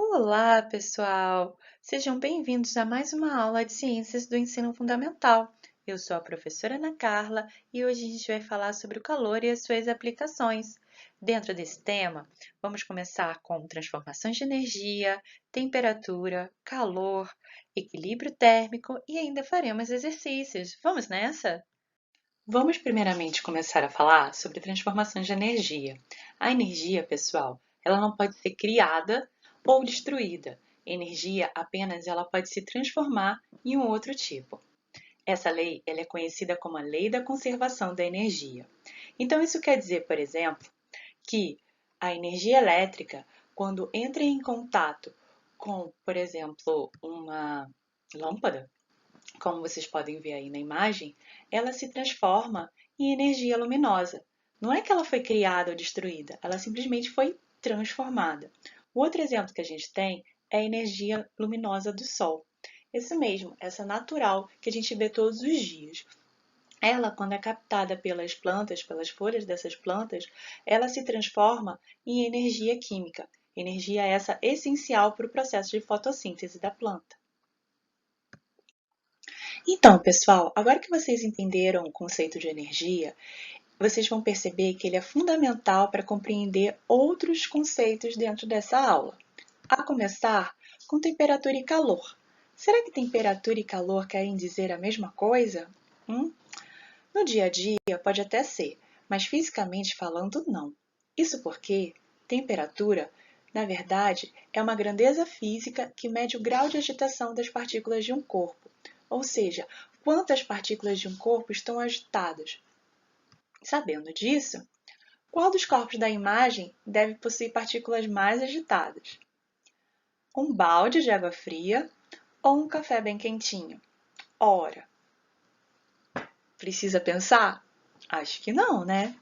Olá, pessoal! Sejam bem-vindos a mais uma aula de Ciências do Ensino Fundamental. Eu sou a professora Ana Carla e hoje a gente vai falar sobre o calor e as suas aplicações. Dentro desse tema, vamos começar com transformações de energia, temperatura, calor, equilíbrio térmico e ainda faremos exercícios. Vamos nessa? Vamos primeiramente começar a falar sobre transformações de energia. A energia, pessoal, ela não pode ser criada ou destruída. Energia apenas ela pode se transformar em um outro tipo. Essa lei ela é conhecida como a lei da conservação da energia. Então isso quer dizer, por exemplo, que a energia elétrica, quando entra em contato com, por exemplo, uma lâmpada, como vocês podem ver aí na imagem, ela se transforma em energia luminosa. Não é que ela foi criada ou destruída, ela simplesmente foi transformada. O outro exemplo que a gente tem é a energia luminosa do Sol. Isso mesmo, essa natural que a gente vê todos os dias. Ela, quando é captada pelas plantas, pelas folhas dessas plantas, ela se transforma em energia química. Energia essa essencial para o processo de fotossíntese da planta. Então, pessoal, agora que vocês entenderam o conceito de energia, vocês vão perceber que ele é fundamental para compreender outros conceitos dentro dessa aula. A começar com temperatura e calor. Será que temperatura e calor querem dizer a mesma coisa? No dia a dia pode até ser, mas fisicamente falando, não. Isso porque temperatura, na verdade, é uma grandeza física que mede o grau de agitação das partículas de um corpo, ou seja, quantas partículas de um corpo estão agitadas. Sabendo disso, qual dos corpos da imagem deve possuir partículas mais agitadas? Um balde de água fria ou um café bem quentinho? Ora, precisa pensar? Acho que não, né?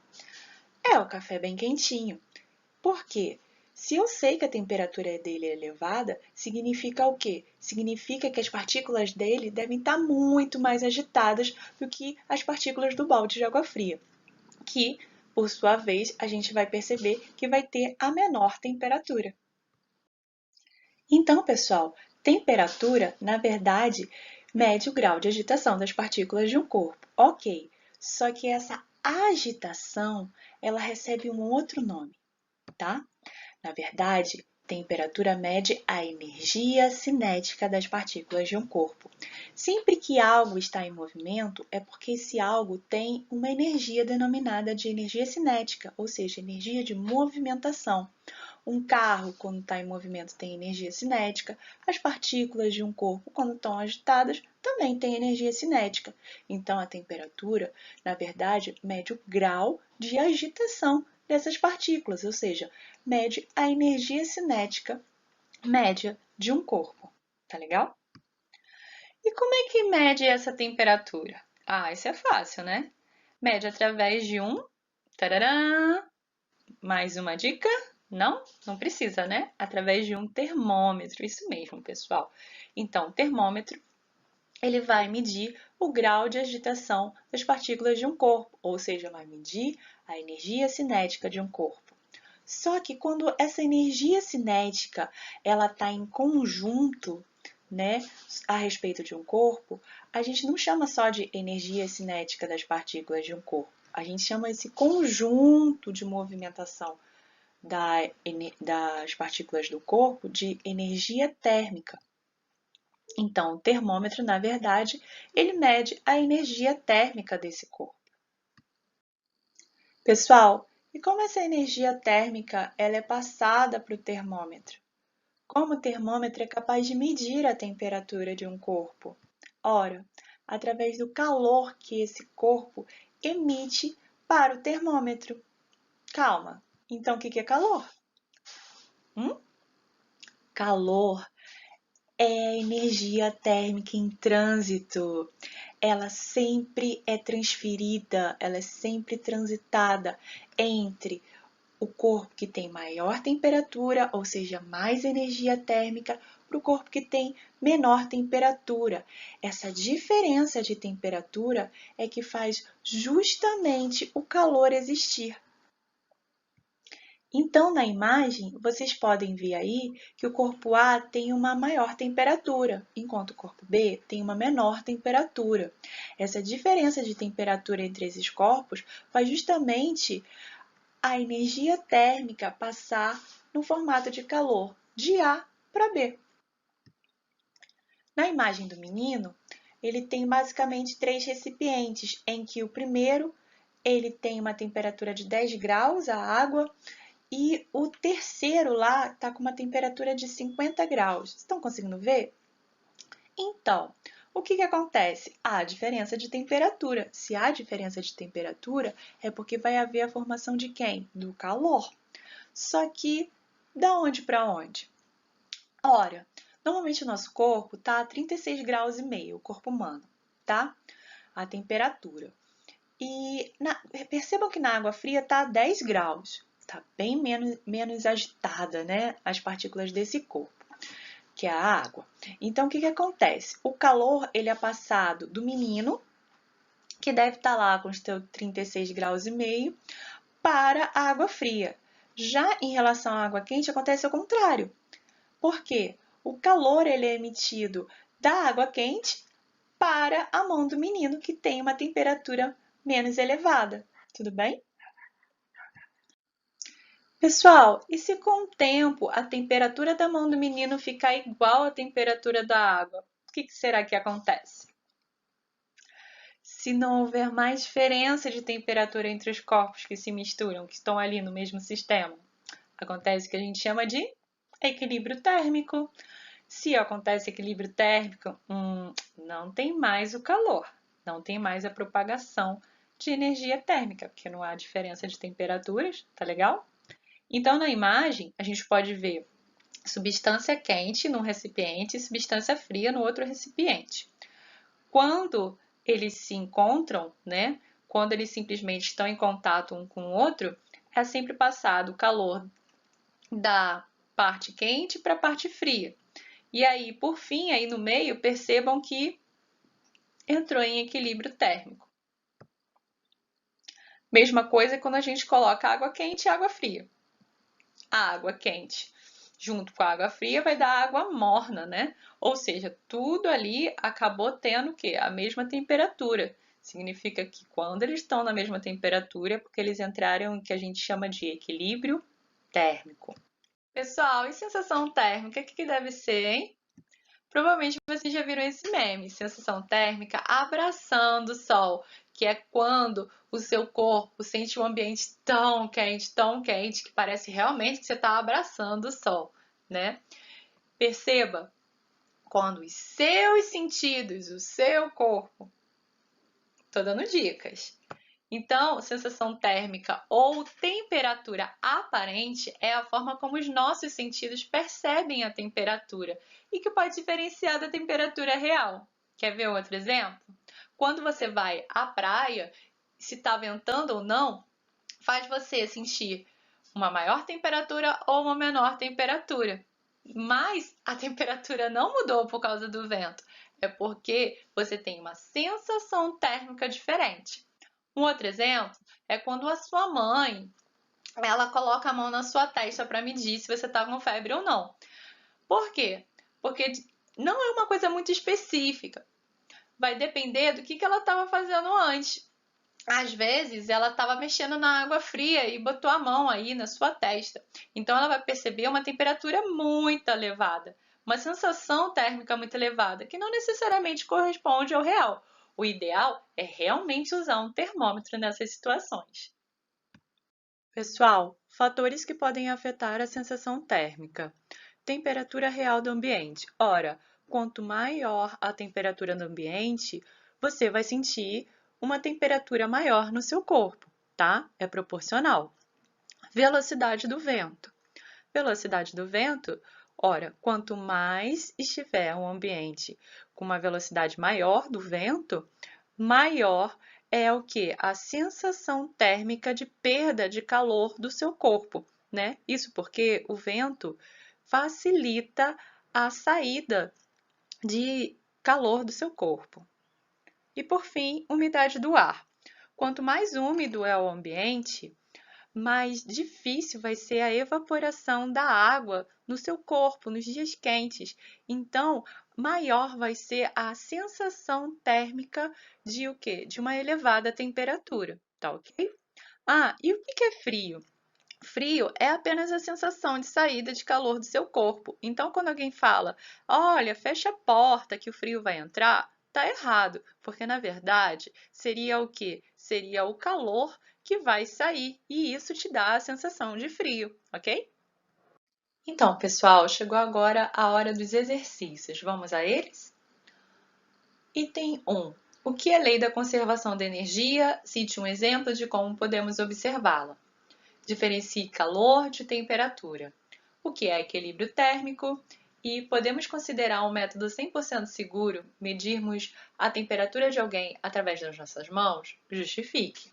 É o café bem quentinho. Por quê? Se eu sei que a temperatura dele é elevada, significa o quê? Significa que as partículas dele devem estar muito mais agitadas do que as partículas do balde de água fria, que, por sua vez, a gente vai perceber que vai ter a menor temperatura. Então, pessoal, temperatura, na verdade, mede o grau de agitação das partículas de um corpo. Ok, só que essa agitação, ela recebe um outro nome, tá? Na verdade, temperatura mede a energia cinética das partículas de um corpo. Sempre que algo está em movimento, é porque esse algo tem uma energia denominada de energia cinética, ou seja, energia de movimentação. Um carro, quando está em movimento, tem energia cinética. As partículas de um corpo, quando estão agitadas, também têm energia cinética. Então, a temperatura, na verdade, mede o grau de agitação dessas partículas, ou seja, mede a energia cinética média de um corpo. Tá legal? E como é que mede essa temperatura? Ah, isso é fácil, né? Mede através de um. Tararã! Mais uma dica? Não? Não precisa, né? Através de um termômetro. Isso mesmo, pessoal. Então, o termômetro ele vai medir o grau de agitação das partículas de um corpo, ou seja, vai medir a energia cinética de um corpo. Só que quando essa energia cinética ela está em conjunto, né, a respeito de um corpo, a gente não chama só de energia cinética das partículas de um corpo. A gente chama esse conjunto de movimentação das partículas do corpo de energia térmica. Então, o termômetro, na verdade, ele mede a energia térmica desse corpo. Pessoal, e como essa energia térmica ela é passada para o termômetro? Como o termômetro é capaz de medir a temperatura de um corpo? Ora, através do calor que esse corpo emite para o termômetro. Calma, então o que é calor? Calor é energia térmica em trânsito. Ela sempre é transferida, ela é sempre transitada entre o corpo que tem maior temperatura, ou seja, mais energia térmica, para o corpo que tem menor temperatura. Essa diferença de temperatura é que faz justamente o calor existir. Então, na imagem, vocês podem ver aí que o corpo A tem uma maior temperatura, enquanto o corpo B tem uma menor temperatura. Essa diferença de temperatura entre esses corpos faz justamente a energia térmica passar no formato de calor, de A para B. Na imagem do menino, ele tem basicamente 3 recipientes, em que o primeiro ele tem uma temperatura de 10 graus, a água, e o terceiro lá está com uma temperatura de 50 graus. Estão conseguindo ver? Então, o que acontece? Há diferença de temperatura. Se há diferença de temperatura, é porque vai haver a formação de quem? Do calor. Só que, da onde para onde? Ora, normalmente o nosso corpo está a 36 graus e meio, o corpo humano, tá? A temperatura. E percebam que na água fria está a 10 graus. Está bem menos agitada, né? As partículas desse corpo, que é a água. Então, o que acontece? O calor ele é passado do menino, que deve estar lá com os seus 36 graus e meio, para a água fria. Já em relação à água quente, acontece o contrário. Por quê? O calor ele é emitido da água quente para a mão do menino, que tem uma temperatura menos elevada. Tudo bem? Pessoal, e se com o tempo a temperatura da mão do menino ficar igual à temperatura da água, o que será que acontece? Se não houver mais diferença de temperatura entre os corpos que se misturam, que estão ali no mesmo sistema, acontece o que a gente chama de equilíbrio térmico. Se acontece equilíbrio térmico, não tem mais o calor, não tem mais a propagação de energia térmica, porque não há diferença de temperaturas, tá legal? Então, na imagem, a gente pode ver substância quente num recipiente e substância fria no outro recipiente. Quando eles se encontram, né, quando eles simplesmente estão em contato um com o outro, é sempre passado o calor da parte quente para a parte fria. E aí, por fim, aí no meio, percebam que entrou em equilíbrio térmico. Mesma coisa quando a gente coloca água quente e água fria. A água quente junto com a água fria vai dar água morna, né? Ou seja, tudo ali acabou tendo o quê? A mesma temperatura. Significa que quando eles estão na mesma temperatura é porque eles entraram em que a gente chama de equilíbrio térmico. Pessoal, e sensação térmica, o que deve ser, hein? Provavelmente vocês já viram esse meme, sensação térmica abraçando o sol, que é quando o seu corpo sente um ambiente tão quente, que parece realmente que você está abraçando o sol, né? Perceba, quando os seus sentidos, o seu corpo, estou dando dicas. Então, sensação térmica ou temperatura aparente é a forma como os nossos sentidos percebem a temperatura e que pode diferenciar da temperatura real. Quer ver outro exemplo? Quando você vai à praia, se está ventando ou não, faz você sentir uma maior temperatura ou uma menor temperatura. Mas a temperatura não mudou por causa do vento, é porque você tem uma sensação térmica diferente. Um outro exemplo é quando a sua mãe ela coloca a mão na sua testa para medir se você está com febre ou não. Por quê? Porque não é uma coisa muito específica. Vai depender do que ela estava fazendo antes. Às vezes, ela estava mexendo na água fria e botou a mão aí na sua testa. Então, ela vai perceber uma temperatura muito elevada, uma sensação térmica muito elevada, que não necessariamente corresponde ao real. O ideal é realmente usar um termômetro nessas situações. Pessoal, fatores que podem afetar a sensação térmica. Temperatura real do ambiente. Ora, quanto maior a temperatura do ambiente, você vai sentir uma temperatura maior no seu corpo, tá? É proporcional. Velocidade do vento. Velocidade do vento, ora, quanto mais estiver um ambiente com uma velocidade maior do vento, maior é o que? A sensação térmica de perda de calor do seu corpo, né? Isso porque o vento facilita a saída de calor do seu corpo. E por fim, umidade do ar. Quanto mais úmido é o ambiente, mais difícil vai ser a evaporação da água no seu corpo nos dias quentes. Então, maior vai ser a sensação térmica de o quê? De uma elevada temperatura, tá ok? Ah, e o que é frio? Frio é apenas a sensação de saída de calor do seu corpo. Então, quando alguém fala, olha, fecha a porta que o frio vai entrar, tá errado, porque na verdade seria o quê? Seria o calor que vai sair e isso te dá a sensação de frio, ok? Então, pessoal, chegou agora a hora dos exercícios. Vamos a eles? Item 1. O que é lei da conservação da energia? Cite um exemplo de como podemos observá-la. Diferencie calor de temperatura. O que é equilíbrio térmico? E podemos considerar um método 100% seguro medirmos a temperatura de alguém através das nossas mãos? Justifique.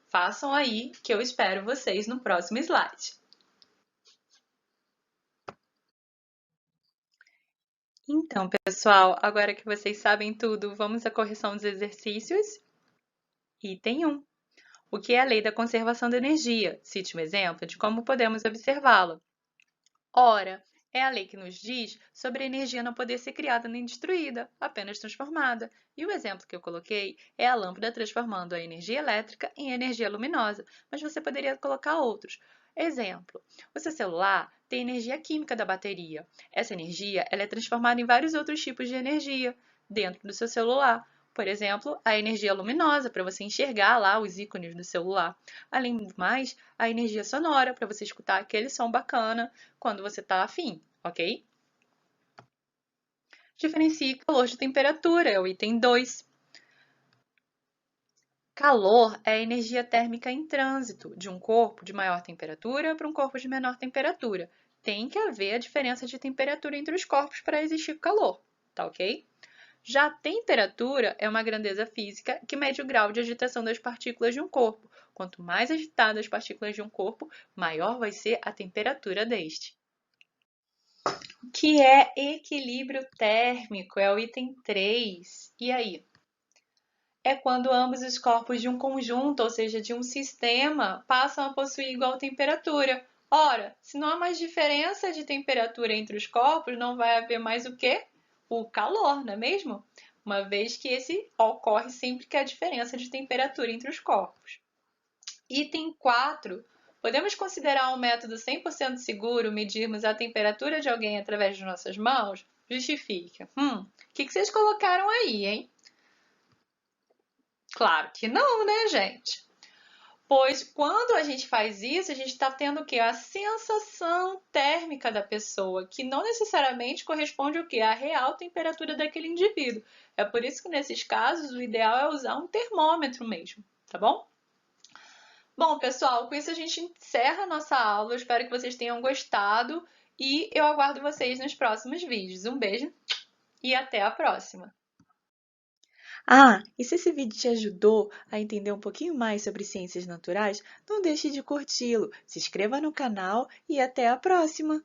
Façam aí que eu espero vocês no próximo slide. Então, pessoal, agora que vocês sabem tudo, vamos à correção dos exercícios? Item 1. O que é a lei da conservação da energia? Cite um exemplo de como podemos observá-la. Ora, é a lei que nos diz sobre a energia não poder ser criada nem destruída, apenas transformada. E o exemplo que eu coloquei é a lâmpada transformando a energia elétrica em energia luminosa, mas você poderia colocar outros. Exemplo, o seu celular tem energia química da bateria. Essa energia ela é transformada em vários outros tipos de energia dentro do seu celular. Por exemplo, a energia luminosa, para você enxergar lá os ícones do celular. Além do mais, a energia sonora, para você escutar aquele som bacana quando você está afim, ok? Diferencie calor de temperatura, é o item 2. Calor é a energia térmica em trânsito de um corpo de maior temperatura para um corpo de menor temperatura. Tem que haver a diferença de temperatura entre os corpos para existir calor, tá ok? Já a temperatura é uma grandeza física que mede o grau de agitação das partículas de um corpo. Quanto mais agitadas as partículas de um corpo, maior vai ser a temperatura deste. O que é equilíbrio térmico? É o item 3. E aí? É quando ambos os corpos de um conjunto, ou seja, de um sistema, passam a possuir igual temperatura. Ora, se não há mais diferença de temperatura entre os corpos, não vai haver mais o quê? O calor, não é mesmo? Uma vez que esse ocorre sempre que há diferença de temperatura entre os corpos. Item 4. Podemos considerar um método 100% seguro medirmos a temperatura de alguém através de nossas mãos? Justifica. O que vocês colocaram aí, hein? Claro que não, né, gente? Pois quando a gente faz isso, a gente está tendo o quê? A sensação térmica da pessoa, que não necessariamente corresponde ao quê? À real temperatura daquele indivíduo. É por isso que nesses casos o ideal é usar um termômetro mesmo, tá bom? Bom, pessoal, com isso a gente encerra a nossa aula. Eu espero que vocês tenham gostado e eu aguardo vocês nos próximos vídeos. Um beijo e até a próxima! Ah, e se esse vídeo te ajudou a entender um pouquinho mais sobre ciências naturais, não deixe de curti-lo, se inscreva no canal e até a próxima!